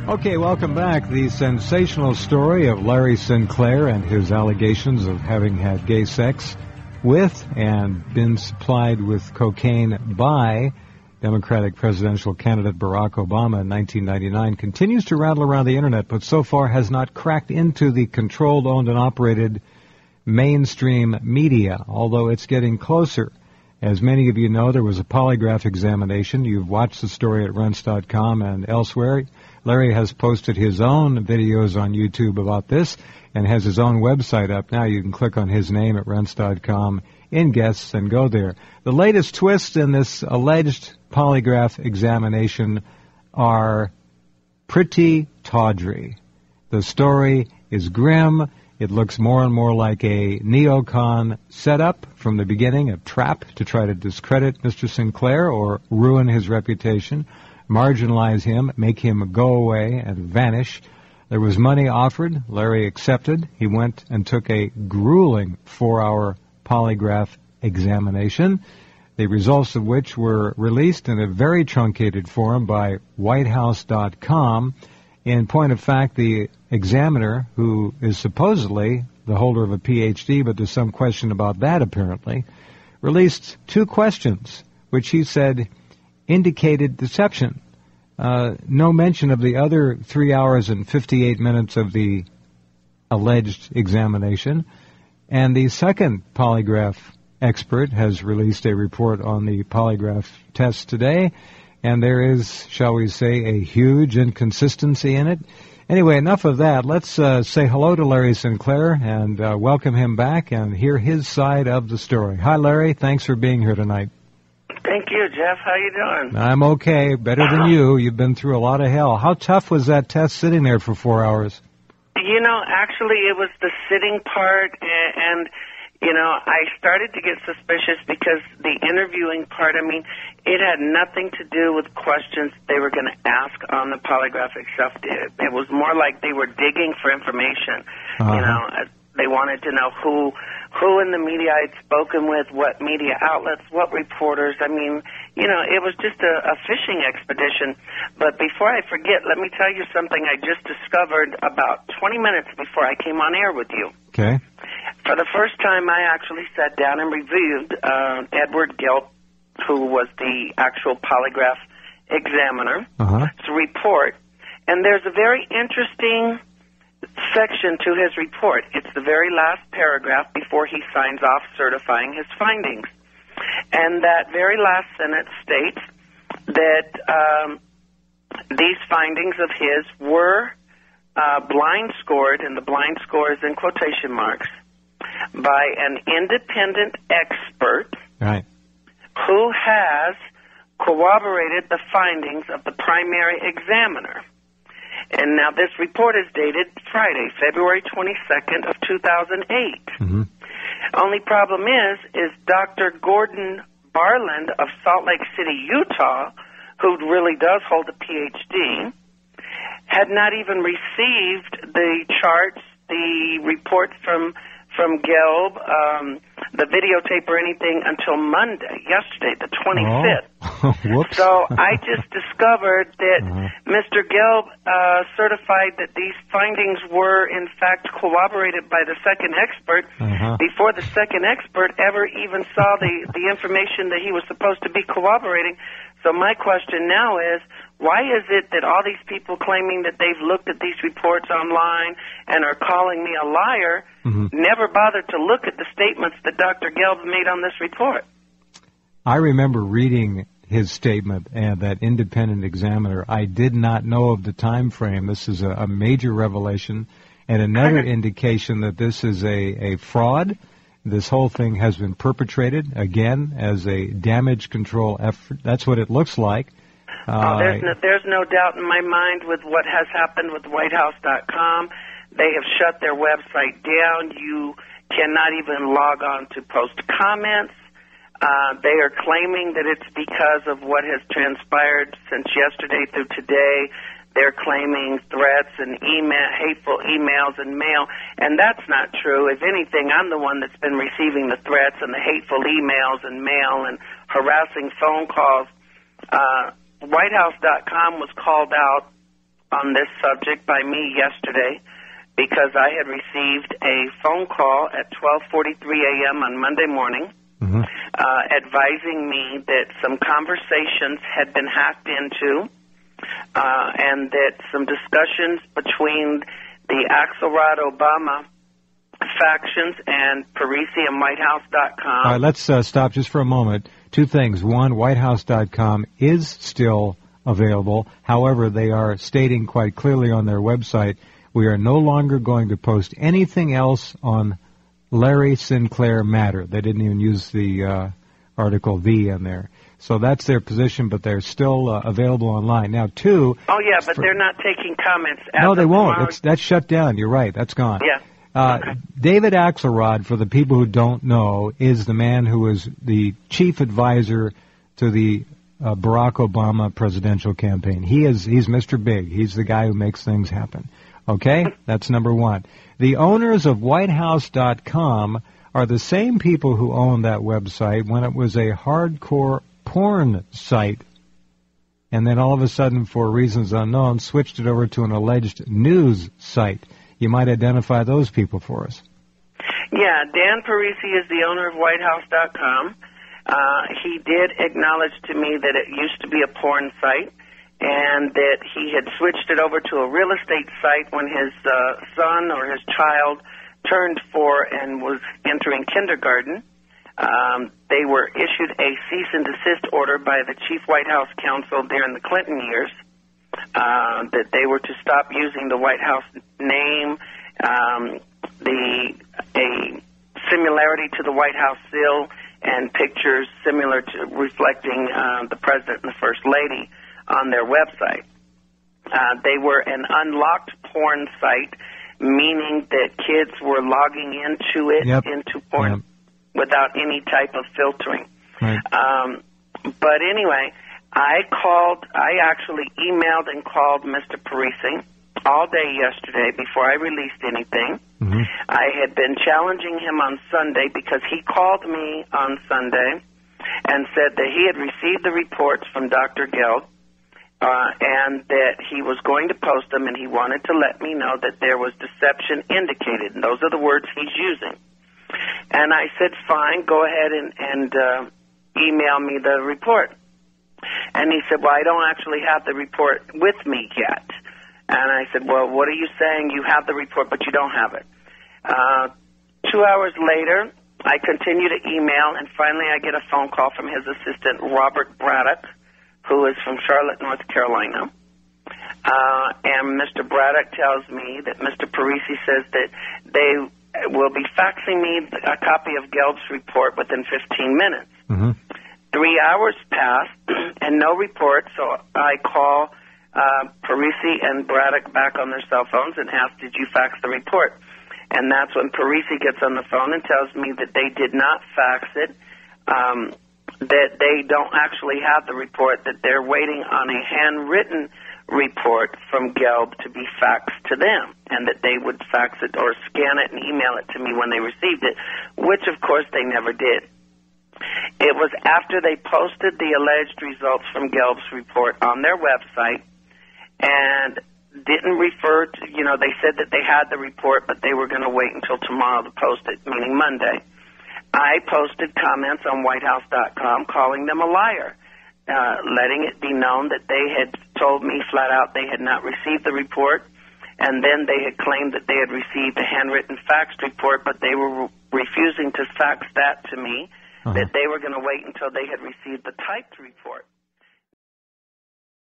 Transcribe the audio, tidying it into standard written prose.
Okay, welcome back. The sensational story of Larry Sinclair and his allegations of having had gay sex with and been supplied with cocaine by Democratic presidential candidate Barack Obama in 1999 continues to rattle around the Internet, but so far has not cracked into the controlled, owned, and operated mainstream media, although it's getting closer. As many of you know, there was a polygraph examination. You've watched the story at Rense.com and elsewhere. Larry has posted his own videos on YouTube about this and has his own website up now. You can click on his name at Rense.com in guests and go there. The latest twists in this alleged polygraph examination are pretty tawdry. The story is grim. It looks more and more like a neocon setup from the beginning, a trap to try to discredit Mr. Sinclair or ruin his reputation, marginalize him, make him go away and vanish. There was money offered. Larry accepted. He went and took a grueling 4-hour polygraph examination, the results of which were released in a very truncated form by whitehouse.com. In point of fact, the examiner, who is supposedly the holder of a Ph.D., but there's some question about that apparently, released 2 questions, which he said indicated deception. No mention of the other 3 hours and 58 minutes of the alleged examination. And the second polygraph expert has released a report on the polygraph test today, and there is, shall we say, a huge inconsistency in it. Anyway, enough of that. Let's say hello to Larry Sinclair and welcome him back and hear his side of the story. Hi, Larry. Thanks for being here tonight. Thank you, Jeff. How you doing? I'm okay. Better than you. You've been through a lot of hell. How tough was that test sitting there for 4 hours? You know, actually, it was the sitting part, and you know, I started to get suspicious because the interviewing part, I mean, it had nothing to do with questions they were going to ask on the polygraph itself. It was more like they were digging for information. You know, they wanted to know who in the media I'd spoken with, what media outlets, what reporters. I mean, you know, it was just a fishing expedition. But before I forget, let me tell you something I just discovered about 20 minutes before I came on air with you. Okay. For the first time, I actually sat down and reviewed Edward Gelb, who was the actual polygraph examiner, report. And there's a very interesting section to his report. It's the very last paragraph before he signs off certifying his findings. And that very last sentence states that these findings of his were blind scored, and the blind score is in quotation marks, by an independent expert who has corroborated the findings of the primary examiner. And now this report is dated Friday, February 22nd of 2008. Only problem is Dr. Gordon Barland of Salt Lake City, Utah, who really does hold a Ph.D., had not even received the charts, the report from Gelb, the videotape or anything until Monday, yesterday, the 25th. So I just discovered that Mr. Gelb certified that these findings were, in fact, corroborated by the second expert before the second expert ever even saw the information that he was supposed to be corroborating. So my question now is, why is it that all these people claiming that they've looked at these reports online and are calling me a liar never bothered to look at the statements that Dr. Gelb made on this report? I remember reading his statement and that independent examiner. I did not know of the time frame. This is a major revelation and another indication that this is a fraud. This whole thing has been perpetrated, again, as a damage control effort. That's what it looks like. There's no doubt in my mind with what has happened with whitehouse.com. They have shut their website down. You cannot even log on to post comments. They are claiming that it's because of what has transpired since yesterday through today. They're claiming threats and hateful emails and mail, and that's not true. If anything, I'm the one that's been receiving the threats and the hateful emails and mail and harassing phone calls. Whitehouse.com was called out on this subject by me yesterday because I had received a phone call at 12:43 a.m. on Monday morning advising me that some conversations had been hacked into and that some discussions between the Axelrod Obama factions and Parisi and WhiteHouse.com. All right, let's stop just for a moment. Two things. One, WhiteHouse.com is still available. However, they are stating quite clearly on their website, we are no longer going to post anything else on Larry Sinclair matter. They didn't even use the article "the" in there. So that's their position, but they're still available online. Now, two... Oh, yeah, but they're not taking comments. No, they won't. That's shut down. You're right. That's gone. Yeah. Okay. David Axelrod, for the people who don't know, is the man who is the chief advisor to the Barack Obama presidential campaign. He's Mr. Big. He's the guy who makes things happen. Okay? That's number one. The owners of WhiteHouse.com are the same people who owned that website when it was a hardcore porn site, and then all of a sudden, for reasons unknown, switched it over to an alleged news site. You might identify those people for us. Yeah, Dan Parisi is the owner of WhiteHouse.com. He did acknowledge to me that it used to be a porn site and that he had switched it over to a real estate site when his son or his child turned 4 and was entering kindergarten. They were issued a cease and desist order by the chief White House counsel during the Clinton years that they were to stop using the White House name, a similarity to the White House seal, and pictures similar to reflecting the president and the first lady on their website. They were an unlocked porn site, meaning that kids were logging into it, into porn, without any type of filtering. Right. But anyway, I actually emailed and called Mr. Parisi all day yesterday before I released anything. Mm-hmm. I had been challenging him on Sunday because he called me on Sunday and said that he had received the reports from Dr. Geld and that he was going to post them, and he wanted to let me know that there was deception indicated. And those are the words he's using. And I said, fine, go ahead and email me the report. And he said, well, I don't actually have the report with me yet. And I said, well, what are you saying? You have the report, but you don't have it. 2 hours later, I continue to email, and finally I get a phone call from his assistant, Robert Braddock, who is from Charlotte, North Carolina. And Mr. Braddock tells me that Mr. Parisi says that they will be faxing me a copy of Geld's report within 15 minutes. Mm-hmm. 3 hours pass and no report, so I call Parisi and Braddock back on their cell phones and ask, did you fax the report? And that's when Parisi gets on the phone and tells me that they did not fax it, that they don't actually have the report, that they're waiting on a handwritten report from Geld to be faxed to them, and that they would fax it or scan it and email it to me when they received it, which, of course, they never did. It was after they posted the alleged results from Geld's report on their website and didn't refer to, they said that they had the report, but they were going to wait until tomorrow to post it, meaning Monday. I posted comments on WhiteHouse.com calling them a liar, letting it be known that they had told me flat out they had not received the report, and then they had claimed that they had received a handwritten faxed report, but they were refusing to fax that to me, that they were going to wait until they had received the typed report.